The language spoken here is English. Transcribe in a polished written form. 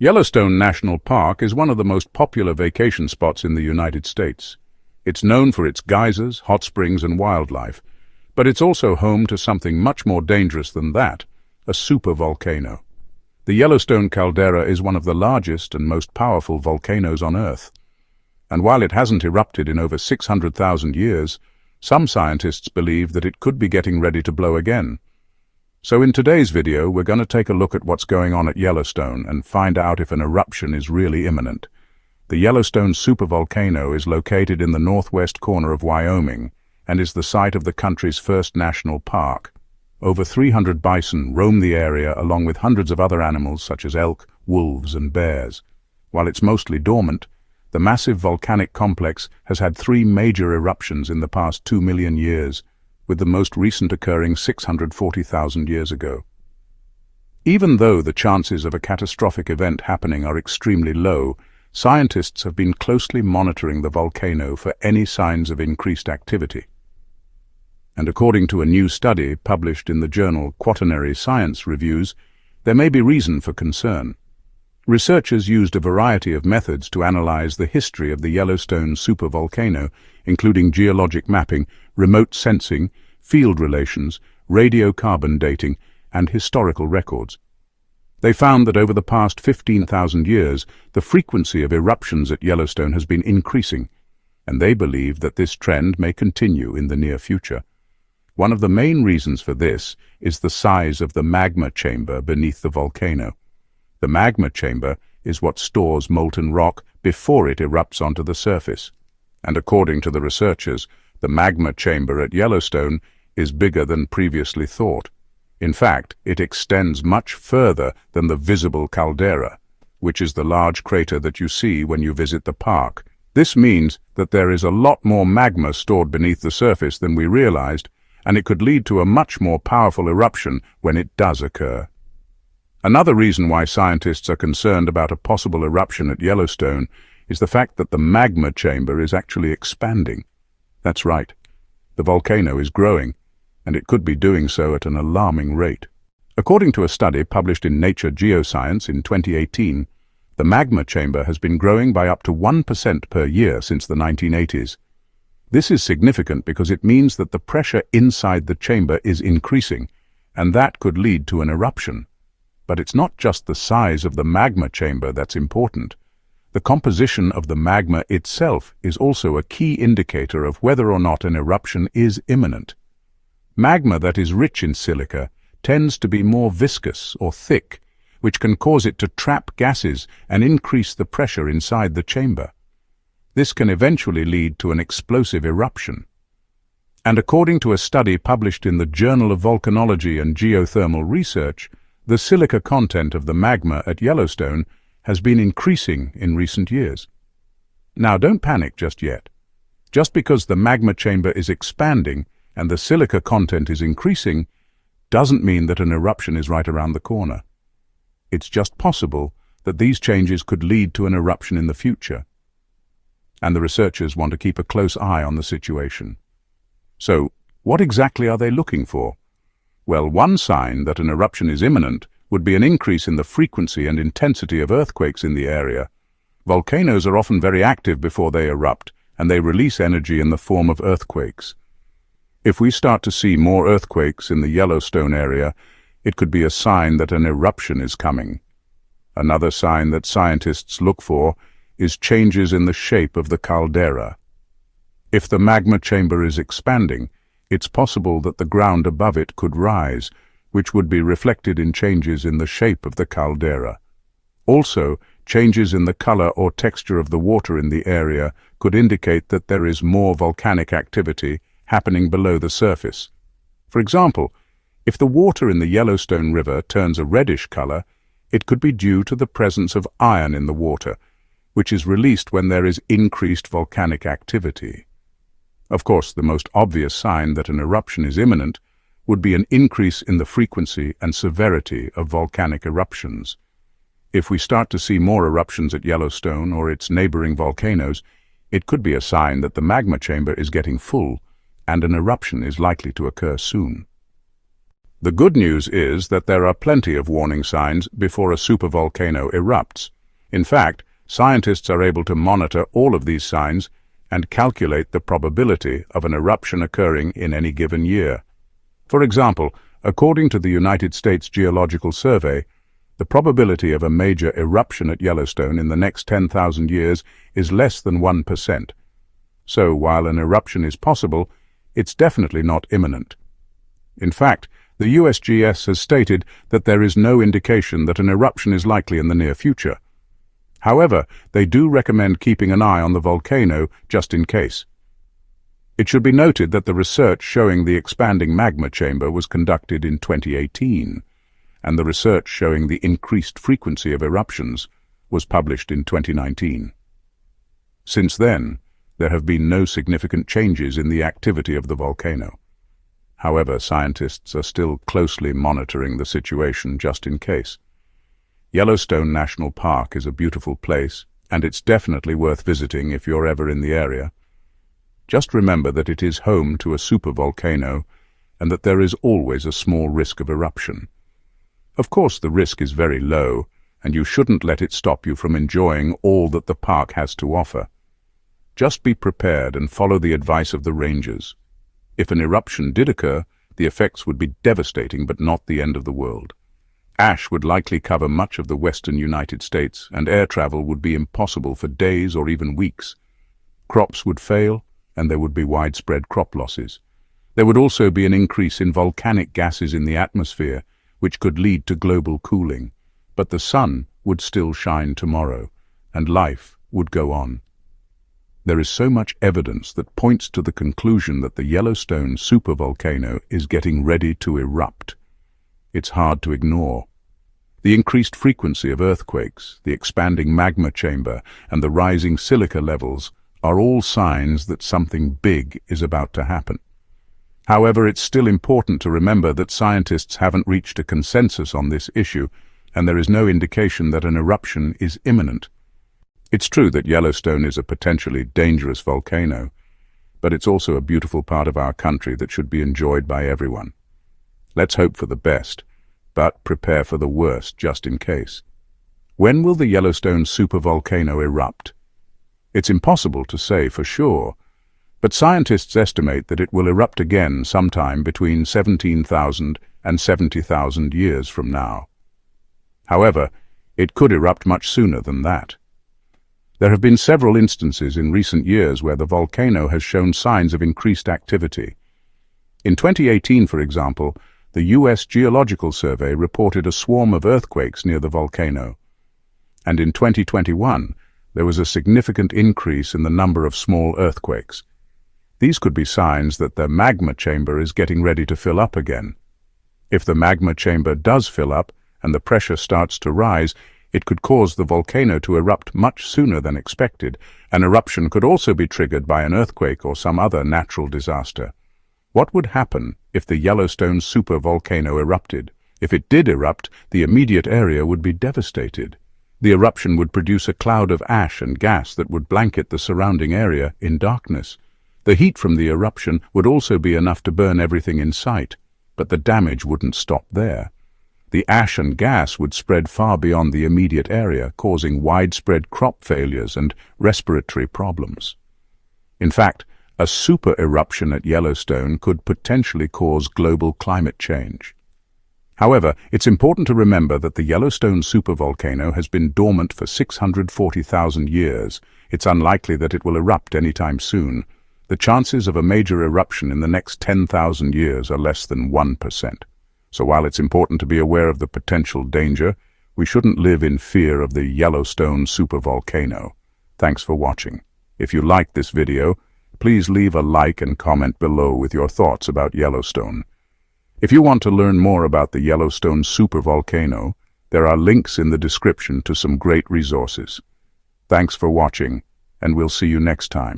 Yellowstone National Park is one of the most popular vacation spots in the United States. It's known for its geysers, hot springs, and wildlife, but it's also home to something much more dangerous than that, a supervolcano. The Yellowstone caldera is one of the largest and most powerful volcanoes on Earth. And while it hasn't erupted in over 600,000 years, some scientists believe that it could be getting ready to blow again. So in today's video, we're going to take a look at what's going on at Yellowstone and find out if an eruption is really imminent. The Yellowstone Supervolcano is located in the northwest corner of Wyoming and is the site of the country's first national park. Over 300 bison roam the area along with hundreds of other animals such as elk, wolves, and bears. While it's mostly dormant, the massive volcanic complex has had 3 major eruptions in the past 2 million years, with the most recent occurring 640,000 years ago. Even though the chances of a catastrophic event happening are extremely low, scientists have been closely monitoring the volcano for any signs of increased activity. And according to a new study published in the journal Quaternary Science Reviews, there may be reason for concern. Researchers used a variety of methods to analyze the history of the Yellowstone supervolcano, including geologic mapping, remote sensing, field relations, radiocarbon dating, and historical records. They found that over the past 15,000 years, the frequency of eruptions at Yellowstone has been increasing, and they believe that this trend may continue in the near future. One of the main reasons for this is the size of the magma chamber beneath the volcano. The magma chamber is what stores molten rock before it erupts onto the surface. And according to the researchers, the magma chamber at Yellowstone is bigger than previously thought. In fact, it extends much further than the visible caldera, which is the large crater that you see when you visit the park. This means that there is a lot more magma stored beneath the surface than we realized, and it could lead to a much more powerful eruption when it does occur. Another reason why scientists are concerned about a possible eruption at Yellowstone is the fact that the magma chamber is actually expanding. That's right. The volcano is growing, and it could be doing so at an alarming rate. According to a study published in Nature Geoscience in 2018, the magma chamber has been growing by up to 1% per year since the 1980s. This is significant because it means that the pressure inside the chamber is increasing, and that could lead to an eruption. But it's not just the size of the magma chamber that's important. The composition of the magma itself is also a key indicator of whether or not an eruption is imminent. Magma that is rich in silica tends to be more viscous or thick, which can cause it to trap gases and increase the pressure inside the chamber. This can eventually lead to an explosive eruption. And according to a study published in the Journal of Volcanology and Geothermal Research, the silica content of the magma at Yellowstone has been increasing in recent years. Now, don't panic just yet. Just because the magma chamber is expanding and the silica content is increasing doesn't mean that an eruption is right around the corner. It's just possible that these changes could lead to an eruption in the future. And the researchers want to keep a close eye on the situation. So, what exactly are they looking for? Well, one sign that an eruption is imminent would be an increase in the frequency and intensity of earthquakes in the area. Volcanoes are often very active before they erupt, and they release energy in the form of earthquakes. If we start to see more earthquakes in the Yellowstone area, it could be a sign that an eruption is coming. Another sign that scientists look for is changes in the shape of the caldera. If the magma chamber is expanding, it's possible that the ground above it could rise, which would be reflected in changes in the shape of the caldera. Also, changes in the color or texture of the water in the area could indicate that there is more volcanic activity happening below the surface. For example, if the water in the Yellowstone River turns a reddish color, it could be due to the presence of iron in the water, which is released when there is increased volcanic activity. Of course, the most obvious sign that an eruption is imminent would be an increase in the frequency and severity of volcanic eruptions. If we start to see more eruptions at Yellowstone or its neighboring volcanoes, it could be a sign that the magma chamber is getting full and an eruption is likely to occur soon. The good news is that there are plenty of warning signs before a supervolcano erupts. In fact, scientists are able to monitor all of these signs and calculate the probability of an eruption occurring in any given year. For example, according to the United States Geological Survey, the probability of a major eruption at Yellowstone in the next 10,000 years is less than 1%. So, while an eruption is possible, it's definitely not imminent. In fact, the USGS has stated that there is no indication that an eruption is likely in the near future. However, they do recommend keeping an eye on the volcano just in case. It should be noted that the research showing the expanding magma chamber was conducted in 2018, and the research showing the increased frequency of eruptions was published in 2019. Since then, there have been no significant changes in the activity of the volcano. However, scientists are still closely monitoring the situation just in case. Yellowstone National Park is a beautiful place, and it's definitely worth visiting if you're ever in the area. Just remember that it is home to a supervolcano and that there is always a small risk of eruption. Of course, the risk is very low, and you shouldn't let it stop you from enjoying all that the park has to offer. Just be prepared and follow the advice of the rangers. If an eruption did occur, the effects would be devastating but not the end of the world. Ash would likely cover much of the western United States, and air travel would be impossible for days or even weeks. Crops would fail, and there would be widespread crop losses. There would also be an increase in volcanic gases in the atmosphere, which could lead to global cooling. But the sun would still shine tomorrow, and life would go on. There is so much evidence that points to the conclusion that the Yellowstone supervolcano is getting ready to erupt. It's hard to ignore. The increased frequency of earthquakes, the expanding magma chamber, and the rising silica levels are all signs that something big is about to happen. However, it's still important to remember that scientists haven't reached a consensus on this issue, and there is no indication that an eruption is imminent. It's true that Yellowstone is a potentially dangerous volcano, but it's also a beautiful part of our country that should be enjoyed by everyone. Let's hope for the best, but prepare for the worst just in case. When will the Yellowstone supervolcano erupt? It's impossible to say for sure, but scientists estimate that it will erupt again sometime between 17,000 and 70,000 years from now. However, it could erupt much sooner than that. There have been several instances in recent years where the volcano has shown signs of increased activity. In 2018, for example, the US Geological Survey reported a swarm of earthquakes near the volcano. And in 2021, there was a significant increase in the number of small earthquakes. These could be signs that the magma chamber is getting ready to fill up again. If the magma chamber does fill up and the pressure starts to rise, it could cause the volcano to erupt much sooner than expected. An eruption could also be triggered by an earthquake or some other natural disaster. What would happen if the Yellowstone supervolcano erupted? If it did erupt, the immediate area would be devastated. The eruption would produce a cloud of ash and gas that would blanket the surrounding area in darkness. The heat from the eruption would also be enough to burn everything in sight, but the damage wouldn't stop there. The ash and gas would spread far beyond the immediate area, causing widespread crop failures and respiratory problems. In fact, a super eruption at Yellowstone could potentially cause global climate change. However, it's important to remember that the Yellowstone supervolcano has been dormant for 640,000 years. It's unlikely that it will erupt anytime soon. The chances of a major eruption in the next 10,000 years are less than 1%. So while it's important to be aware of the potential danger, we shouldn't live in fear of the Yellowstone supervolcano. Thanks for watching. If you liked this video, please leave a like and comment below with your thoughts about Yellowstone. If you want to learn more about the Yellowstone supervolcano, there are links in the description to some great resources. Thanks for watching, and we'll see you next time.